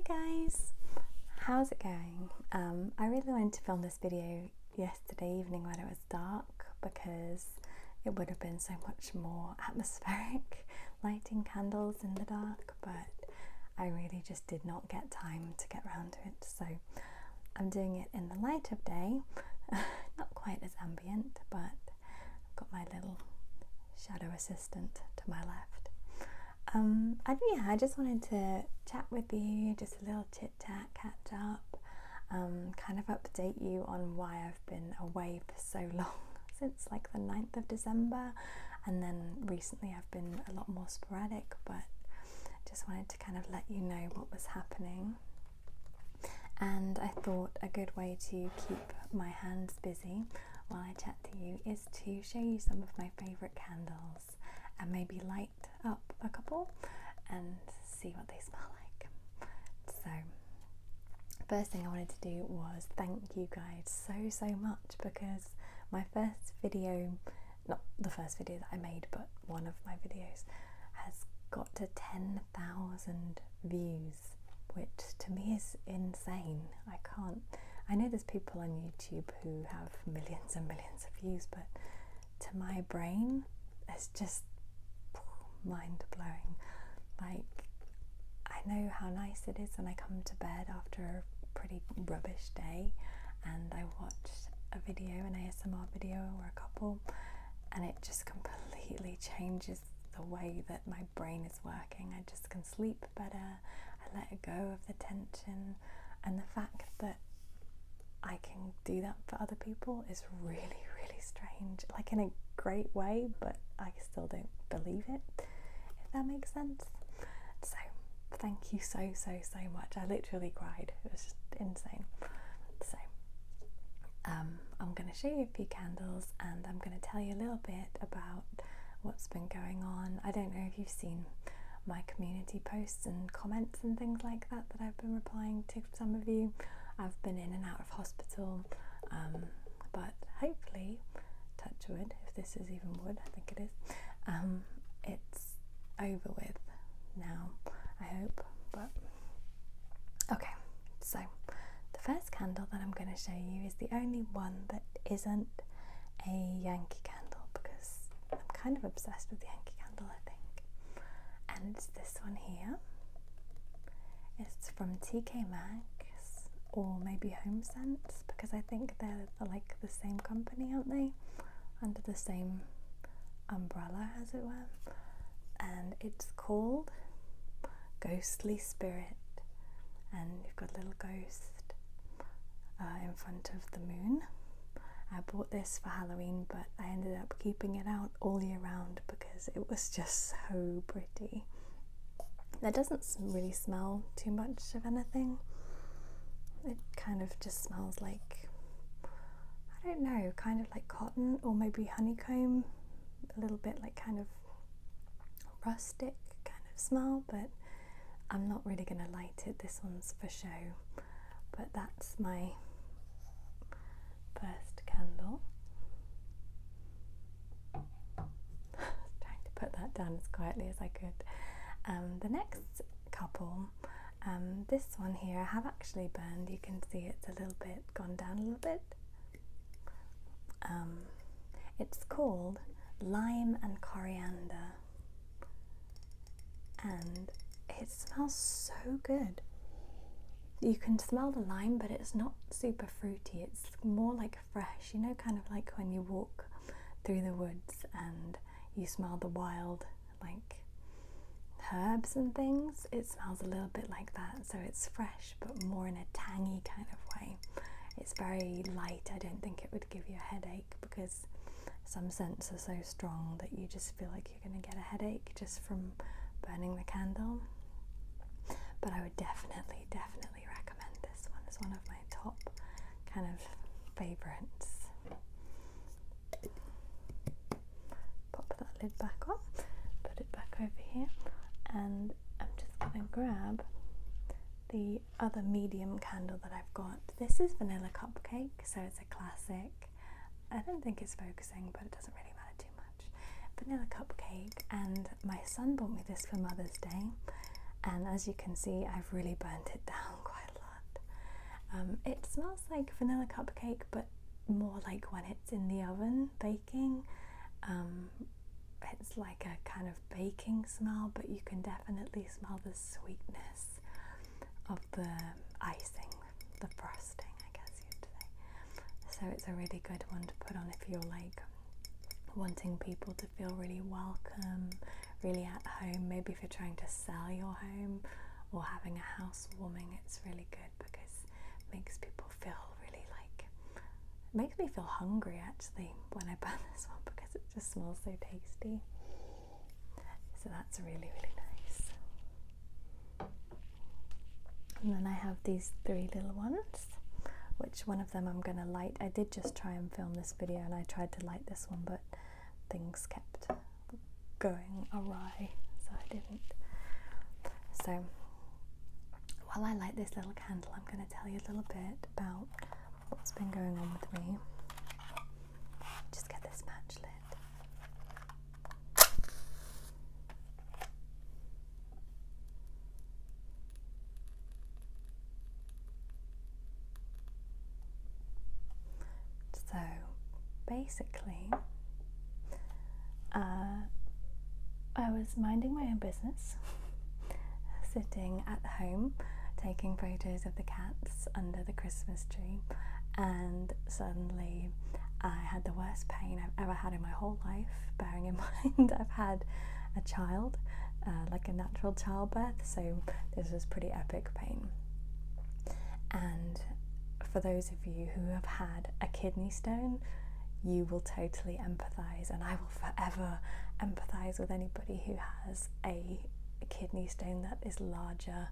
guys, how's it going? I really wanted to film this video yesterday evening when it was dark because it would have been so much more atmospheric lighting candles in the dark, but I really just did not get time to get around to it, so I'm doing it in the light of day. Not quite as ambient, but I've got my little shadow assistant to my left. I just wanted to chat with you, just a little chit chat, catch up, kind of update you on why I've been away for so long, since like the 9th of December, and then recently I've been a lot more sporadic, but just wanted to kind of let you know what was happening. And I thought a good way to keep my hands busy while I chat to you is to show you some of my favourite candles and maybe light up a couple and see what they smell like. So first thing I wanted to do was thank you guys so much, because my first video, not the first video that I made, but one of my videos has got to 10,000 views, which to me is insane. I know there's people on YouTube who have millions and millions of views, but to my brain it's just mind-blowing. Like, I know how nice it is when I come to bed after a pretty rubbish day and I watch a video, an ASMR video or a couple, and it just completely changes the way that my brain is working. I just can sleep better, I let go of the tension, and the fact that I can do that for other people is really strange, like in a great way, but I still don't believe it, if that makes sense. So thank you so much. I literally cried, it was just insane. So I'm going to show you a few candles and I'm going to tell you a little bit about what's been going on. I don't know if you've seen my community posts and comments and things like that I've been replying to some of you. I've been in and out of hospital, but hopefully, touch wood, if this is even wood, I think it is, it's over with now, I hope. But okay, so the first candle that I'm going to show you is the only one that isn't a Yankee candle, because I'm kind of obsessed with Yankee candle, I think, and it's this one here. It's from TK Maxx or maybe Home Sense, because I think they're like the same company, aren't they? Under the same umbrella, as it were. And it's called Ghostly Spirit, and you've got a little ghost in front of the moon. I bought this for Halloween, but I ended up keeping it out all year round because it was just so pretty. It doesn't really smell too much of anything. It kind of just smells like, I don't know, kind of like cotton or maybe honeycomb, a little bit like kind of rustic kind of smell, but I'm not really going to light it. This one's for show, but that's my first candle. Trying to put that down as quietly as I could. The next couple, this one here I have actually burned. You can see it's a little bit gone down a little bit. It's called Lime and Coriander, and it smells so good. You can smell the lime, but it's not super fruity, it's more like fresh, you know, kind of like when you walk through the woods and you smell the wild like herbs and things. It smells a little bit like that, so it's fresh but more in a tangy kind of way. It's very light. I don't think it would give you a headache, because some scents are so strong that you just feel like you're going to get a headache just from burning the candle. But I would definitely recommend this one. It's one of my top kind of favourites. Pop that lid back on, put it back over here, and I'm just going to grab the other medium candle that I've got. This is Vanilla Cupcake, so it's a classic. I don't think it's focusing, but it doesn't really matter too much. Vanilla Cupcake, and my son bought me this for Mother's Day, and as you can see, I've really burnt it down quite a lot. It smells like vanilla cupcake, but more like when it's in the oven baking. It's like a kind of baking smell, but you can definitely smell the sweetness of the icing, the frosting, I guess you'd say. So it's a really good one to put on if you're like wanting people to feel really welcome, really at home. Maybe if you're trying to sell your home or having a housewarming, it's really good because it makes people feel really like, it makes me feel hungry actually when I burn this one because it just smells so tasty. So that's really, really nice. And then I have these 3 little ones, which one of them I'm going to light. I did just try and film this video and I tried to light this one, but things kept going awry, so I didn't. So while I light this little candle, I'm going to tell you a little bit about what's been going on with me. Just get this match lit. So basically, I was minding my own business, sitting at home taking photos of the cats under the Christmas tree, and suddenly I had the worst pain I've ever had in my whole life, bearing in mind I've had a child, like a natural childbirth, so this was pretty epic pain. And for those of you who have had a kidney stone, you will totally empathise, and I will forever empathise with anybody who has a kidney stone that is larger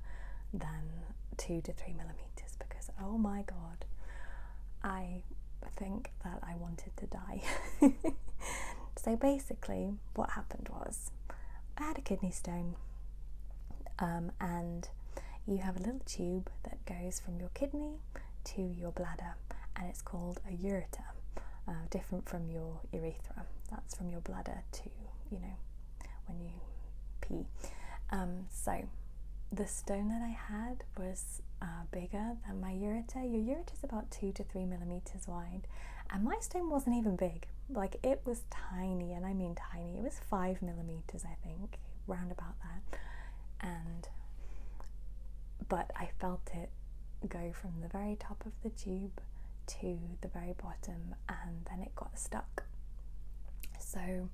than 2 to 3 millimeters, because oh my god, I think that I wanted to die. So basically what happened was I had a kidney stone, and you have a little tube that goes from your kidney to your bladder, and it's called a ureter, different from your urethra. That's from your bladder to, you know, when you pee. So the stone that I had was bigger than my ureter. Your ureter is about 2 to 3 millimeters wide, and my stone wasn't even big. Like, it was tiny, and I mean tiny. It was 5 millimeters, I think, round about that. But I felt it go from the very top of the tube to the very bottom, and then it got stuck. So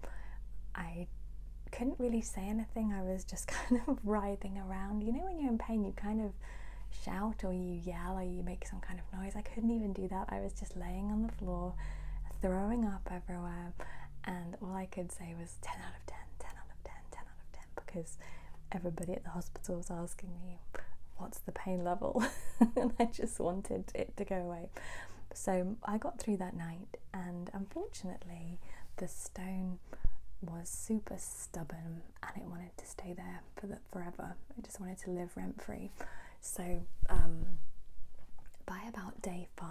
I couldn't really say anything. I was just kind of writhing around. You know, when you're in pain, you kind of shout or you yell or you make some kind of noise. I couldn't even do that. I was just laying on the floor, throwing up everywhere, and all I could say was 10 out of 10, 10 out of 10, 10 out of 10, because everybody at the hospital was asking me, what's the pain level? And I just wanted it to go away. So I got through that night, and unfortunately the stone was super stubborn and it wanted to stay there forever. It just wanted to live rent-free. So by about day 5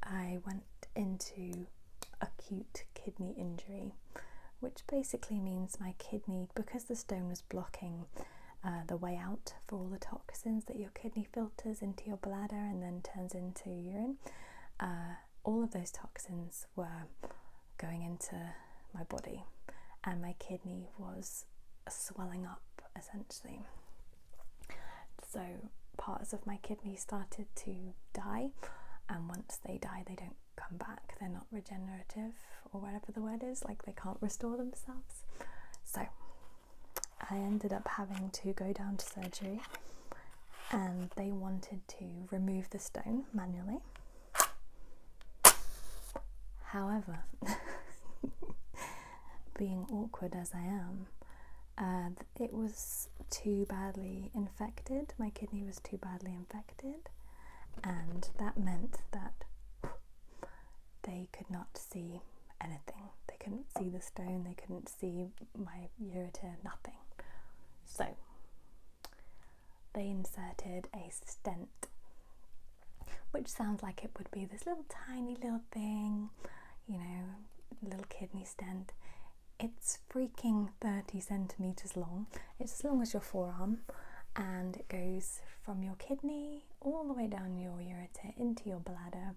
I went into acute kidney injury, which basically means my kidney, because the stone was blocking the way out for all the toxins that your kidney filters into your bladder and then turns into urine, all of those toxins were going into my body, and my kidney was swelling up essentially. So parts of my kidney started to die, and once they die they don't come back. They're not regenerative, or whatever the word is, like they can't restore themselves. So I ended up having to go down to surgery, and they wanted to remove the stone manually. However, being awkward as I am, it was too badly infected. My kidney was too badly infected, and that meant that they could not see anything. They couldn't see the stone, they couldn't see my ureter, nothing. So they inserted a stent, which sounds like it would be this little tiny little thing, you know, little kidney stent. It's freaking 30 centimetres long. It's as long as your forearm, and it goes from your kidney all the way down your ureter into your bladder.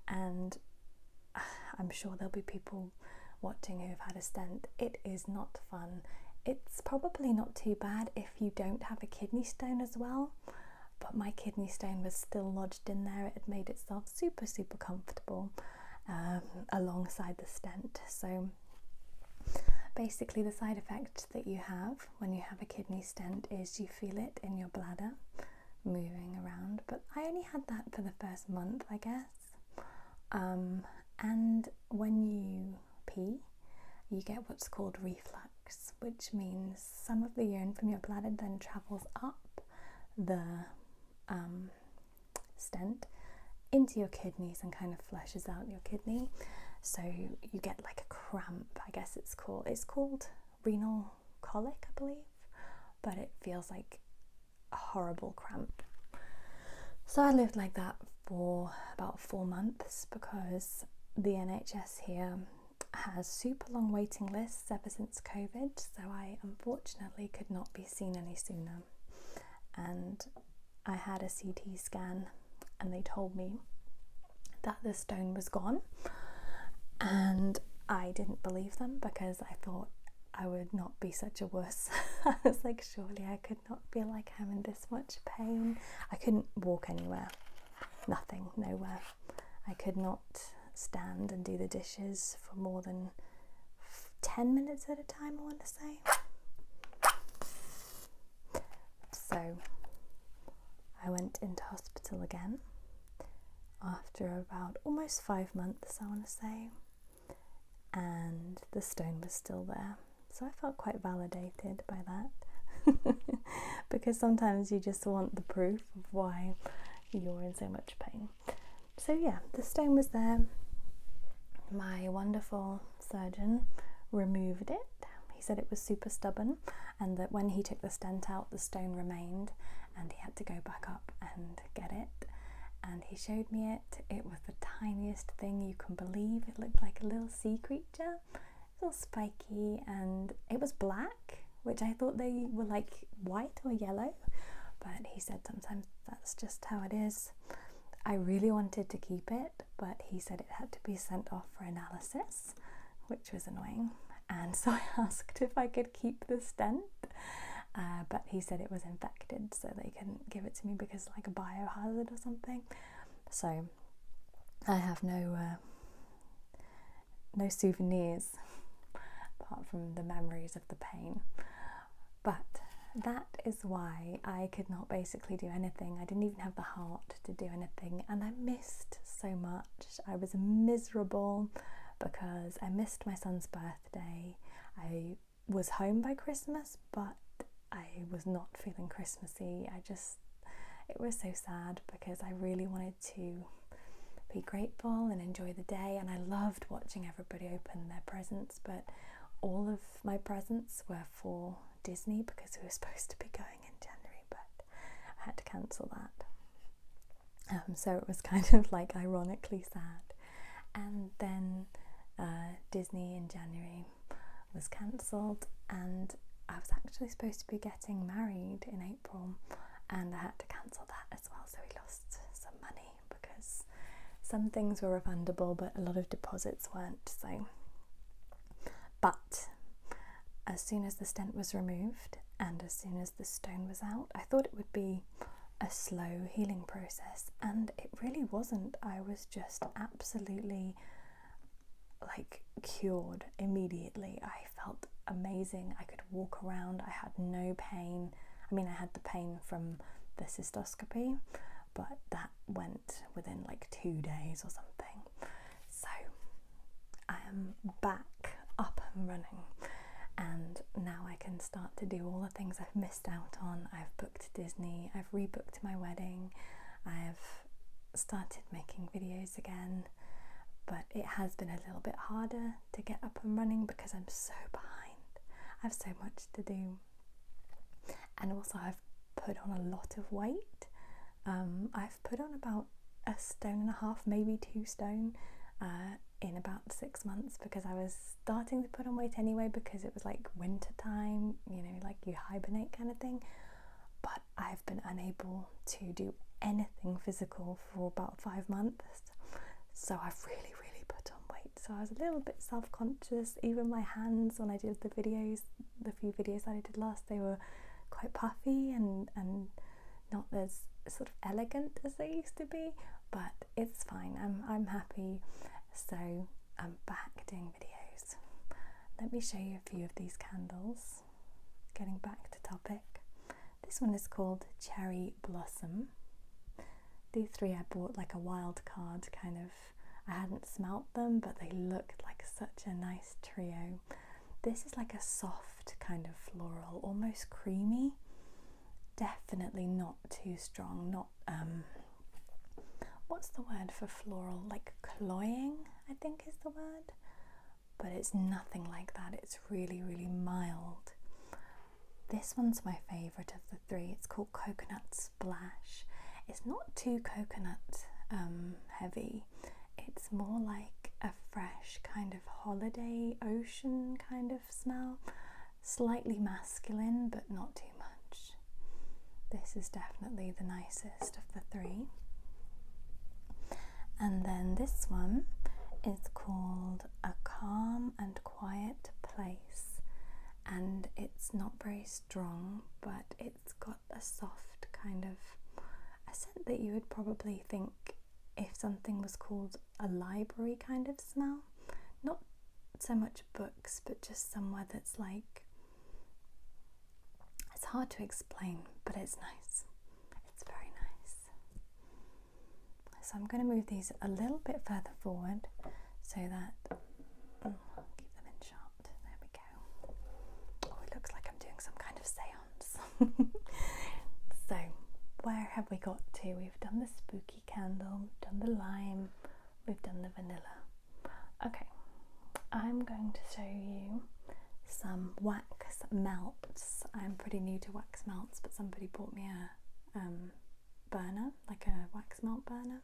And I'm sure there'll be people watching who've had a stent. It is not fun. It's probably not too bad if you don't have a kidney stone as well, but my kidney stone was still lodged in there. It had made itself super comfortable alongside the stent. So basically the side effect that you have when you have a kidney stent is you feel it in your bladder moving around, but I only had that for the first month, I guess. And when you pee, you get what's called reflux, which means some of the urine from your bladder then travels up the stent into your kidneys and kind of flushes out your kidney. So you get like a cramp, I guess it's called renal colic, I believe, but it feels like a horrible cramp. So I lived like that for about 4 months because the NHS here has super long waiting lists ever since COVID, so I unfortunately could not be seen any sooner. And I had a CT scan and they told me that the stone was gone, and I didn't believe them because I thought I would not be such a wuss. I was like, surely I could not feel like I'm in this much pain. I couldn't walk anywhere, nothing, nowhere. I could not stand and do the dishes for more than 10 minutes at a time, I want to say. So I went into hospital again after about almost 5 months, I want to say, and the stone was still there. So I felt quite validated by that because sometimes you just want the proof of why you're in so much pain. So yeah, the stone was there. My wonderful surgeon removed it. He said it was super stubborn and that when he took the stent out, the stone remained and he had to go back up and get it. And he showed me it. It was the tiniest thing you can believe. It looked like a little sea creature, a little spiky, and it was black, which I thought they were like white or yellow, but he said sometimes that's just how it is. I really wanted to keep it, but he said it had to be sent off for analysis, which was annoying. And so I asked if I could keep the stent, but he said it was infected, so they couldn't give it to me because like a biohazard or something. So I have no souvenirs apart from the memories of the pain. But that is why I could not basically do anything. I didn't even have the heart to do anything, and I missed so much. I was miserable because I missed my son's birthday. I was home by Christmas, but I was not feeling Christmassy. It was so sad because I really wanted to be grateful and enjoy the day, and I loved watching everybody open their presents, but all of my presents were for Disney because we were supposed to be going in January, but I had to cancel that. So it was kind of like ironically sad. And then Disney in January was cancelled, and I was actually supposed to be getting married in April, and I had to cancel that as well, so we lost some money because some things were refundable but a lot of deposits weren't. But as soon as the stent was removed and as soon as the stone was out, I thought it would be a slow healing process, and it really wasn't. I was just absolutely like cured immediately. I felt amazing. I could walk around. I had no pain. I mean, I had the pain from the cystoscopy, but that went within like 2 days or something. So I am back up and running, and now I can start to do all the things I've missed out on. I've booked Disney, I've rebooked my wedding, I've started making videos again, but it has been a little bit harder to get up and running because I'm so behind. I have so much to do, and also I've put on a lot of weight. I've put on about 1.5 stone, maybe 2 stone in about 6 months, because I was starting to put on weight anyway, because it was like winter time, you know, like you hibernate kind of thing. But I've been unable to do anything physical for about 5 months, so I've really put on weight. So I was a little bit self-conscious. Even my hands, when I did the videos, the few videos that I did last, they were quite puffy and not as sort of elegant as they used to be, but it's fine. I'm happy. So I'm back doing videos. Let me show you a few of these candles. Getting back to topic. This one is called Cherry Blossom. These three I bought like a wild card kind of. I hadn't smelt them, but they looked like such a nice trio. This is like a soft kind of floral, almost creamy. Definitely not too strong, not what's the word for floral? Like cloying, I think is the word. But it's nothing like that. It's really mild. This one's my favourite of the three. It's called Coconut Splash. It's not too coconut heavy. It's more like a fresh kind of holiday ocean kind of smell. Slightly masculine, but not too much. This is definitely the nicest of the three. And then this one is called A Calm and Quiet Place. And it's not very strong, but it's got a soft kind of a scent that you would probably think if something was called a library kind of smell. Not so much books, but just somewhere that's like, it's hard to explain, but it's nice. It's very nice. So I'm going to move these a little bit further forward so that I'll keep them in shot. There we go. Oh, it looks like I'm doing some kind of seance. So where have we got to? We've done the spooky candle, done the lime, we've done the vanilla. Okay, I'm going to show you some wax melts. I'm pretty new to wax melts, but somebody bought me a burner, like a wax melt burner.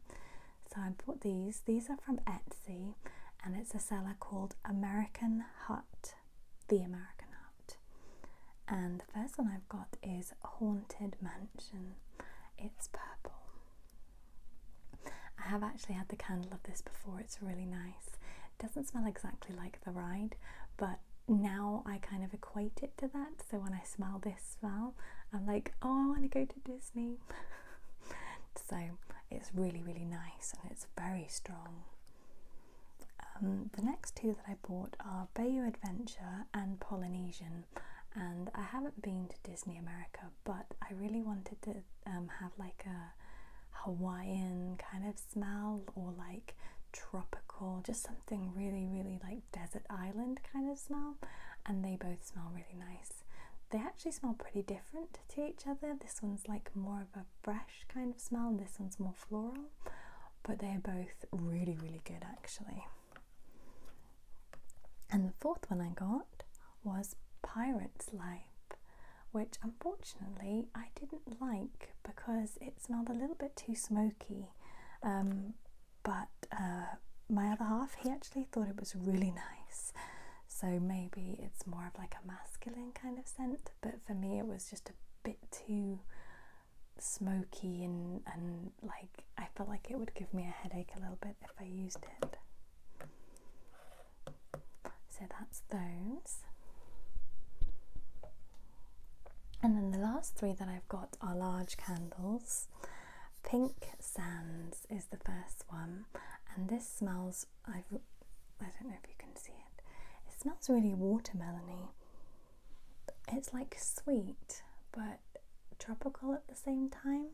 So I bought these. These are from Etsy, and it's a seller called American Hut, The American Hut. And the first one I've got is Haunted Mansion. It's purple. I have actually had the candle of this before. It's really nice. It doesn't smell exactly like the ride, but now I kind of equate it to that. So when I smell this smell, I'm like, oh, I want to go to Disney. So it's really nice, and it's very strong. The next two that I bought are Bayou Adventure and Polynesian. And I haven't been to Disney America, but I really wanted to have like a Hawaiian kind of smell, or like tropical, just something really like desert island kind of smell. And they both smell really nice. They actually smell pretty different to each other. This one's like more of a fresh kind of smell, and this one's more floral, but they're both really good actually. And the fourth one I got was Pirate's Life, which unfortunately I didn't like because it smelled a little bit too smoky, but my other half, he actually thought it was really nice. So maybe it's more of like a masculine kind of scent, but for me it was just a bit too smoky, and like I felt like it would give me a headache a little bit if I used it. So that's those. And then the last three that I've got are large candles. Pink Sands is the first one, and this smells, I don't know if you can see it. It smells really watermelony. It's like sweet, but tropical at the same time.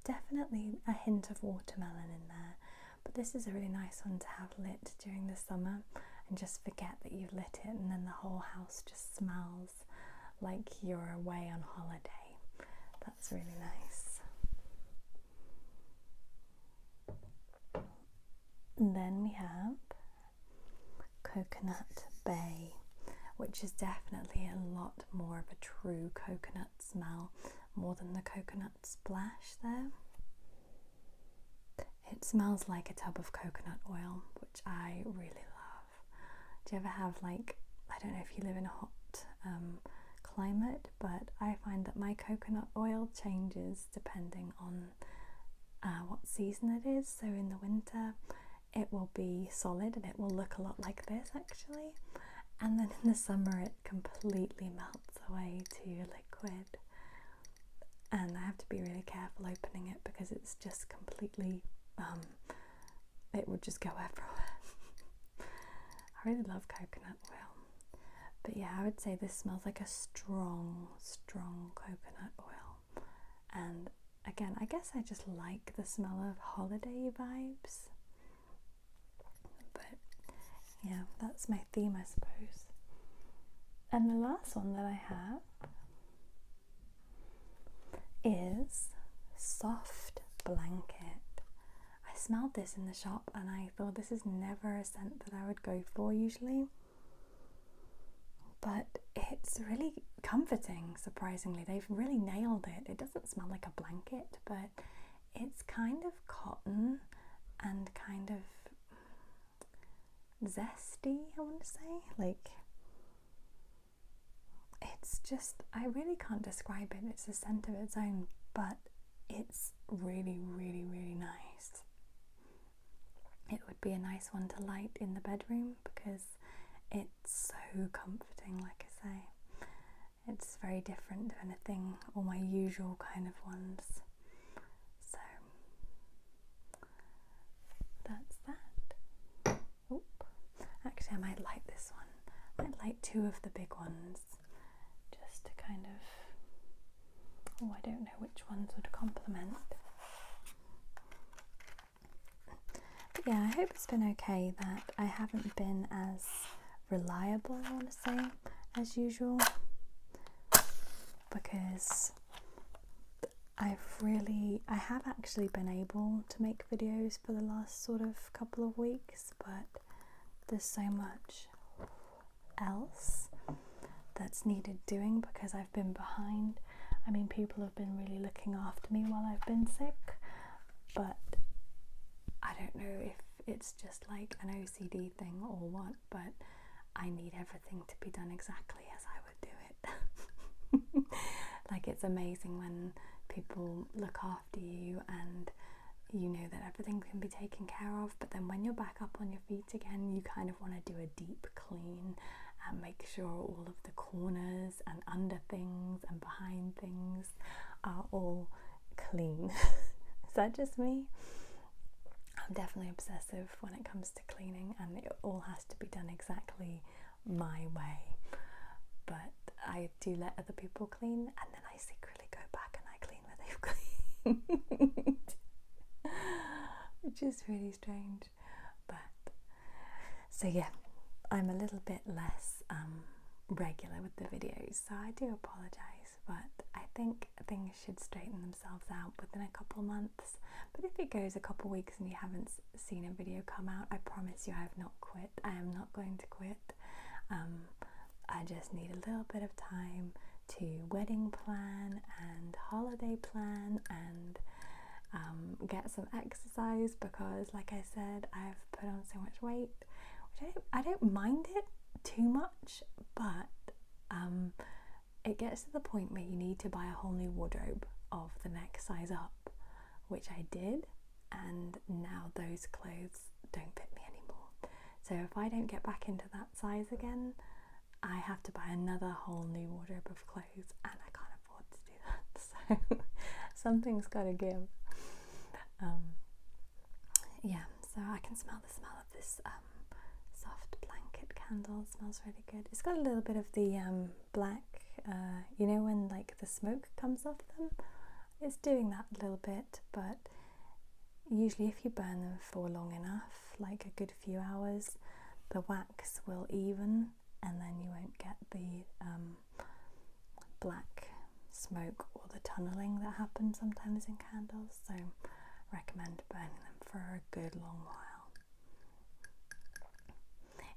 Definitely a hint of watermelon in there. But this is a really nice one to have lit during the summer and just forget that you've lit it, and then the whole house just smells like you're away on holiday. That's really nice. And then we have Coconut Bay, which is definitely a lot more of a true coconut smell, more than the coconut splash there. It smells like a tub of coconut oil, which I really love. Do you ever have, like, I don't know if you live in a hot climate, but I find that my coconut oil changes depending on what season it is. So in the winter it will be solid and it will look a lot like this actually, and then in the summer it completely melts away to liquid, and I have to be really careful opening it because it's just completely it would just go everywhere. I really love coconut oil, but yeah, I would say this smells like a strong coconut oil. And again, I guess I just like the smell of holiday vibes, but yeah, that's my theme, I suppose. And the last one that I have is soft blanket. I smelled this in the shop and I thought this is never a scent that I would go for usually, but it's really comforting, surprisingly. They've really nailed it. It doesn't smell like a blanket, but it's kind of cotton and kind of zesty, I want to say. Like, it's just, I really can't describe it. It's a scent of its own, but it's really nice. It would be a nice one to light in the bedroom because it's so comforting, like I say. It's very different to anything, all my usual kind of ones. So that's that. Oop. Actually, I might light this one. I might light two of the big ones just to kind of, oh, I don't know which ones would complement. But yeah, I hope it's been okay that I haven't been as reliable, I want to say, as usual, because I have actually been able to make videos for the last sort of couple of weeks, but there's so much else that's needed doing because I've been behind. I mean, people have been really looking after me while I've been sick, but I don't know if it's just like an OCD thing or what, but I need everything to be done exactly as I would do it. Like, it's amazing when people look after you and you know that everything can be taken care of, but then when you're back up on your feet again, you kind of want to do a deep clean and make sure all of the corners and under things and behind things are all clean. Is that just me? I'm definitely obsessive when it comes to cleaning, and it all has to be done exactly my way. But I do let other people clean, and then I secretly go back and I clean what they've cleaned, which is really strange. But so yeah, I'm a little bit less regular with the videos, so I do apologise, but I think things should straighten themselves out within a couple of months. But if it goes a couple of weeks and you haven't seen a video come out, I promise you I have not quit. I am not going to quit. I just need a little bit of time to wedding plan and holiday plan and get some exercise, because like I said, I've put on so much weight, which I don't mind it too much, but it gets to the point where you need to buy a whole new wardrobe of the next size up, which I did, and now those clothes don't fit me anymore. So if I don't get back into that size again, I have to buy another whole new wardrobe of clothes, and I can't afford to do that. So something's got to give. Yeah, so I can smell the smell of this soft blanket candle. It smells really good. It's got a little bit of the black, you know, when like the smoke comes off them. It's doing that a little bit, but usually if you burn them for long enough, like a good few hours, the wax will even, and then you won't get the black smoke or the tunneling that happens sometimes in candles. So recommend burning them for a good long while.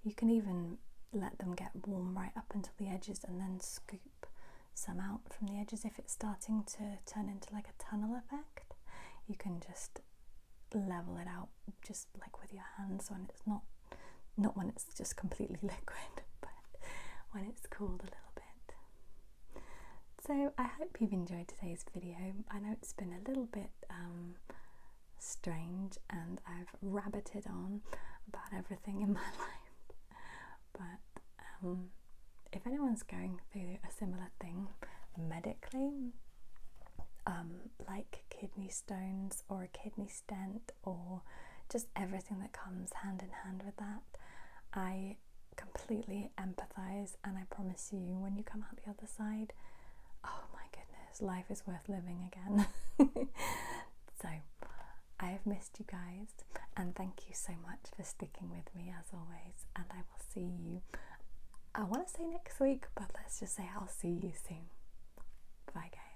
You can even let them get warm right up until the edges and then scoop some out from the edges. If it's starting to turn into like a tunnel effect, you can just level it out just like with your hands when it's not when it's just completely liquid, but when it's cooled a little bit. So I hope you've enjoyed today's video. I know it's been a little bit strange, and I've rabbited on about everything in my life, but if anyone's going through a similar thing medically, like kidney stones or a kidney stent or just everything that comes hand in hand with that, I completely empathize, and I promise you, when you come out the other side, oh my goodness, life is worth living again. So I have missed you guys, and thank you so much for sticking with me as always, and I will see you, I want to say next week, but let's just say I'll see you soon. Bye guys.